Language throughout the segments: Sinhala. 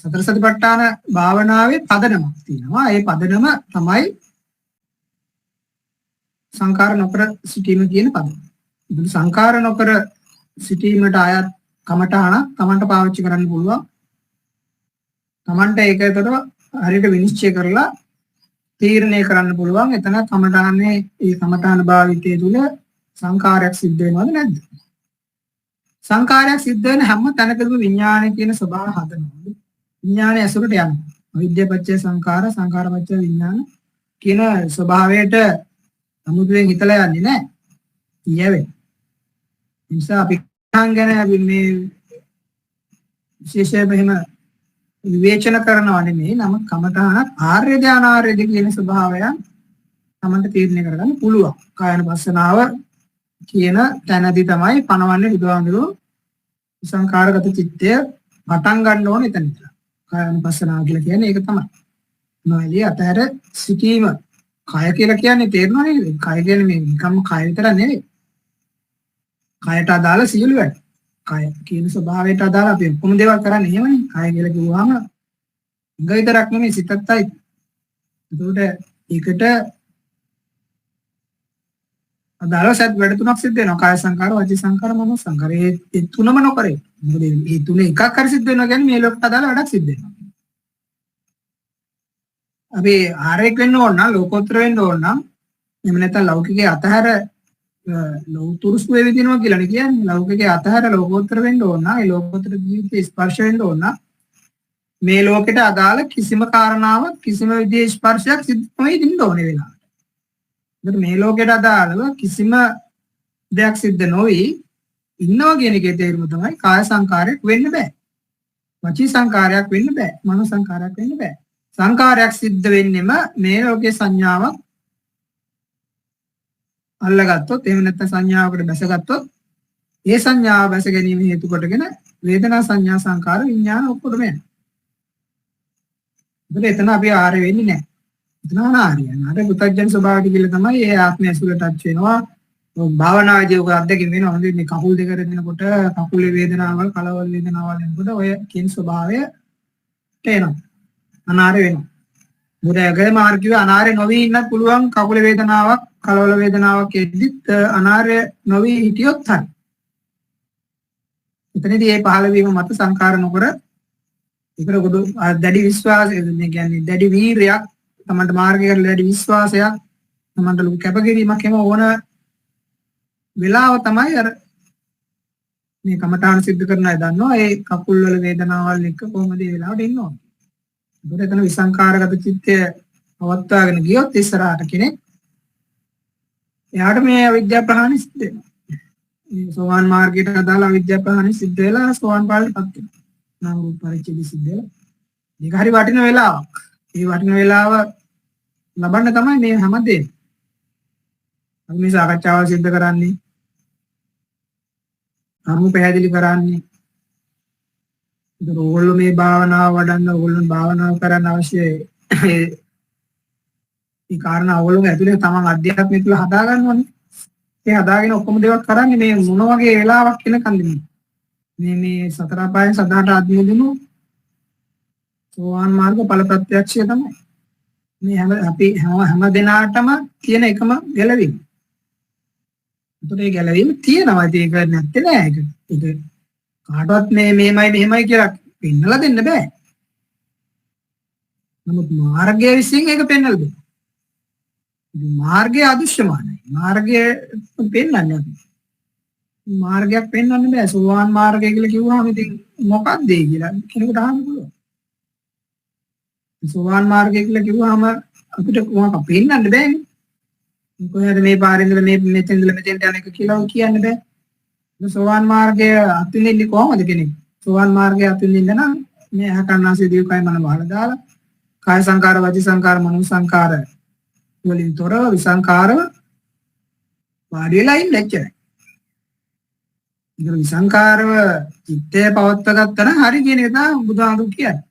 සතර සතිපට්ඨාන භාවනාවේ පදනමක් තියෙනවා. ඒ පදනම තමයි සංකාර නොකර සිටීම කියන පදනම. ඉතින් සංකාර නොකර සිටීමට අයත් කමඨාන තමන්ට පාවිච්චි කරන්න පුළුවන්. තමන්ට ඒකතර හරියට විනිශ්චය කරලා තීරණය කරන්න පුළුවන්. එතන කමඨානේ ඒ කමඨාන භාවිතයේ තුල සංකාරයක් සිද්ධ වෙනවද නැද්ද? සංකාරයක් සිද්ධ වෙන හැම තැනකදම විඥානය කියන ස්වභාවය හදනවා. විඥානය ඇසුරට යනවා. අවිද්‍යාපච්චය සංකාර, සංකාරපච්චය විඥාන කියන ස්වභාවයට අමුතුවෙන් හිතලා යන්නේ නැහැ. ඊයවේ. ඒ නිසා අපි ගැන මේ විශේෂයෙන්ම එහෙම විවේචන කරනවා නෙමෙයි. නම කමඨාන ආර්යද අනාර්යද කියන ස්වභාවයන් තමන්ට තීරණය කරගන්න පුළුවන්. කායනුපස්සනාව කියන තැනදී තමයි පනවන්නේ බුදුහාමුදුරුවෝ සංකාරගත චිත්තය පටන් ගන්න ඕනේ එතන. කායනුපස්සනාව කියලා කියන්නේ ඒක තමයි. නොයලී අතහැර සිටීම. කය කියලා කියන්නේ තේරෙනව නේද? කය කියන්නේ මේ නිකම්ම කය විතර නෙවෙයි. කයට අදාළ සියලු වැඩ. කය කියන ස්වභාවයට අදාළ අපි ඔක්කොම දේවල් කරන්නේ එහෙමනේ. කය කියලා කිව්වහම ඉංග විතරක් නෙමෙයි සිතත්යි. ඒකට ඒකට අදාළ සත් වැඩ තුනක් සිද්ධ වෙනවා. කාය සංකාර, වචී සංකාර, මනෝ සංකාර. ඒ තුනම නොකරේ. මොකද මේ තුනේ එකක් හරි සිද්ධ වෙනවා කියන්නේ මේ ලෝකයට අදාළ වැඩක් සිද්ධ වෙනවා. අපි ආරේක වෙන්න ඕන නම් ලෝකෝත්තර වෙන්න ඕන නම් එහෙම නැත්නම් ලෞකිකයේ අතහැර ලෞතුරුස්වේ විදිනවා කියලා නේ කියන්නේ. ලෞකිකයේ අතහැර ලෝකෝත්තර වෙන්න ඕන නම් ඒ ලෝකෝත්තර ජීවිතේ ස්පර්ශ වෙන්න ඕන නම් මේ ලෝකෙට අදාළ කිසිම කාරණාවක් කිසිම විදිහේ ස්පර්ශයක් සිද්ධ වෙන්නේ ඉන්න ඕනේ වෙලාවට. ඒකට මේ ලෝකෙට අදාළව කිසිම දෙයක් සිද්ධ නොවි ඉන්නවා කියන එකේ තේරුම තමයි කාය සංකාරයක් වෙන්න බෑ. වචී සංකාරයක් වෙන්න බෑ. මනෝ සංකාරයක් වෙන්න බෑ. සංකාරයක් සිද්ධ වෙන්නෙම මේ ලෝකේ සංඥාවක් අල්ලගත්තොත් එහෙම නැත්නම් සංඥාවකට බැසගත්තොත් ඒ සංඥාව බැස ගැනීම හේතු කොටගෙන වේදනා සංඥා සංකාර විඥාන ඔක්කොම එනවා. ඒකට එතන අපි ආර වෙන්නේ නැහැ. එතන අනාරිය. අර පුතඥ ස්වභාවය කියලා තමයි ඒ ආත්මය ඇසුරට ටච් වෙනවා. භාවනාදී ඔක අත්දැකීම් වෙනවා. හොඳින් මේ කකුල් දෙක දෙනකොට කකුලේ වේදනාවල් කලවල් වේදනාවල් එනකොට ඔය කියන ස්වභාවය තේනවා. අනාර වෙනවා. බුදයගේ මාර්ගිය අනාරය නොවි ඉන්නත් පුළුවන්. කකුලේ වේදනාවක් කලවල වේදනාවක් එද්දිත් අනාරය නොවි හිටියොත් හරි. එතනදී මේ පහළ වීම මත සංකාර නොකර ඒකට පොදු දැඩි විශ්වාසය කියන්නේ දැඩි වීරයක් තමන්ට මාර්ගයකට දැඩි විශ්වාසයක් තමන්ට ලොකු කැපකිරීමක් එම ඕන වෙලාව තමයි අර මේ කමඨාන සිද්ධ කරන අය දන්නවා ඒ කකුල් වල වේදනාවල් එක්ක කොහොමද මේ වෙලාවට ඉන්න ඕනේ. ඒකට එතන විසංකාරගත චිත්තය පවත්වාගෙන ගියොත් ඉස්සරහට කෙනෙක් එයාට මේ අවිද්‍යාව ප්‍රහාණය සිද්ධ වෙනවා. මේ සෝවාන් මාර්ගයට අදාළ අවිද්‍යාව ප්‍රහාණය සිද්ධ වෙලා සෝවාන් ඵලයටපත් වෙනවා. නාම රූප පරිච්ඡේද සිද්ධ වෙලා. මේක හරි වටින වෙලාවක්. මේ වටින වෙලාව ලබන්න තමයි මේ හැමදේම. අපි මේ සාකච්ඡාවල් සිද්ධ කරන්නේ. කර්ම පැහැදිලි කරන්නේ. ඒක ඕගොල්ලෝ මේ භාවනාව වඩන්න ඕගොල්ලෝ භාවනාව කරන්න අවශ්‍ය ඒ කාරණා ඕගොල්ලෝ ඇතුලේ තමන් අධ්‍යාත්මය තුළ හදා ගන්නවනේ. ඒ හදාගෙන ඔක්කොම දේවල් කරන්නේ මේ මොන වගේ වෙලාවක් වෙනකන්ද මේ සතර පායෙන් සදාට අධ්‍යයනු සෝවාන් මාර්ග ඵල ප්‍රත්‍යක්ෂය තමයි. මේ අපි හැම දිනාටම තියෙන එකම ගැලවීම. ඒතකොට ඒ ගැලවීම තියෙනවා. ඒක නැත්තේ නෑ. ඒක කාටවත් මේමයි මෙහෙමයි කියලා පෙන්නලා දෙන්න බෑ. නමුත් මාර්ගය විසින් ඒක පෙන්නලා දෙනවා. මාර්ගය අදෘශ්‍යමානයි. මාර්ගය පෙන්වන්නේ නැහැ. මාර්ගයක් පෙන්වන්න බෑ. සෝවාන් මාර්ගය කියලා කිව්වහම ඉතින් මොකක්ද ඒ කියලා කෙනෙකුට අහන්න පුළුවන්. සෝවාන් මාර්ගය කියලා කිව්වහම අපිට මොකක් පෙන්වන්න බෑනේ. කොහේද මේ පාරේ ඉඳලා මේ මෙතෙන් ඉඳලා මෙතෙන්ට යන එක කියලා කියන්න බෑ. සෝවාන් මාර්ගය අත්විඳින්නේ කොහොමද කෙනෙක්? සෝවාන් මාර්ගය අත්විඳින්න නම් මේ අහකන්නාසේ දීකයි මන වහලා දාලා කාය සංකාර, වචී සංකාර, මනෝ සංකාර වලින් තොරව විසංකාරව වාඩි වෙලා ඉන්න එච්චරයි. ඉතින් විසංකාරව චිත්තය පවත්වා ගත්තා නම් හරි කියන එක තමයි බුදුහාමුදුරු කියන්නේ.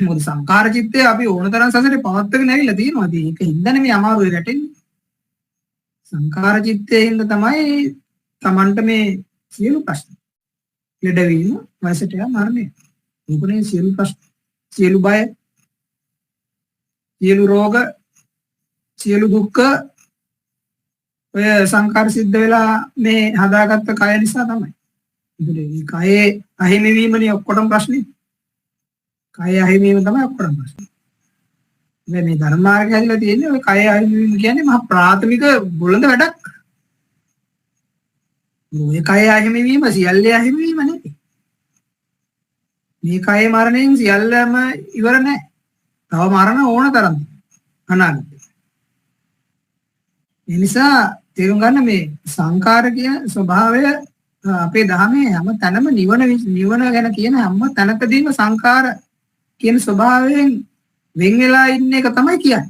මොකද සංකාර චිත්තය අපි ඕන තරම් සසරේ පවත්වාගෙන ඇවිල්ලා තියෙනවා. ඉතින් ඒක හින්දානේ මේ අමාරුවේ වැටෙන්නේ. සංකාර චිත්තයෙන් හින්දා තමයි Tamanට මේ සියලු ප්‍රශ්න ලෙඩවීම, වයසට යා මරණය. ඒකනේ සියලු ප්‍රශ්න, සියලු බය, සියලු රෝග, සියලු දුක්ඛ ඔය සංකාර සිද්ධ වෙලා මේ හදාගත්ත කය නිසා තමයි. ඒකේ මේ කයේ අහිමි වීමනේ ඔක්කොටම ප්‍රශ්නේ. කය අහිමි වීම තමයි ඔක්කොටම ප්‍රශ්නේ. මේ ධර්මාර්ගය හැදලා තියෙන්නේ ඔය කය අහිමි වීම කියන්නේ මහා ප්‍රාථමික බුලඳ වැඩක්. මේ කය අහිමි වීම සියල්ලේ අහිමි වීම නෙවෙයි. මේ කයේ මරණයෙන් සියල්ලම ඉවර නැහැ. තව මරණ ඕන තරම් අනාගතේ. ඒ නිසා තේරුම් ගන්න මේ සංකාර කියන ස්වභාවය අපේ ධර්මයේ හැම තැනම නිවන ගැන කියන හැම තැනකදීම සංකාර කියන ස්වභාවයෙන් වෙන් වෙලා ඉන්න එක තමයි කියන්නේ.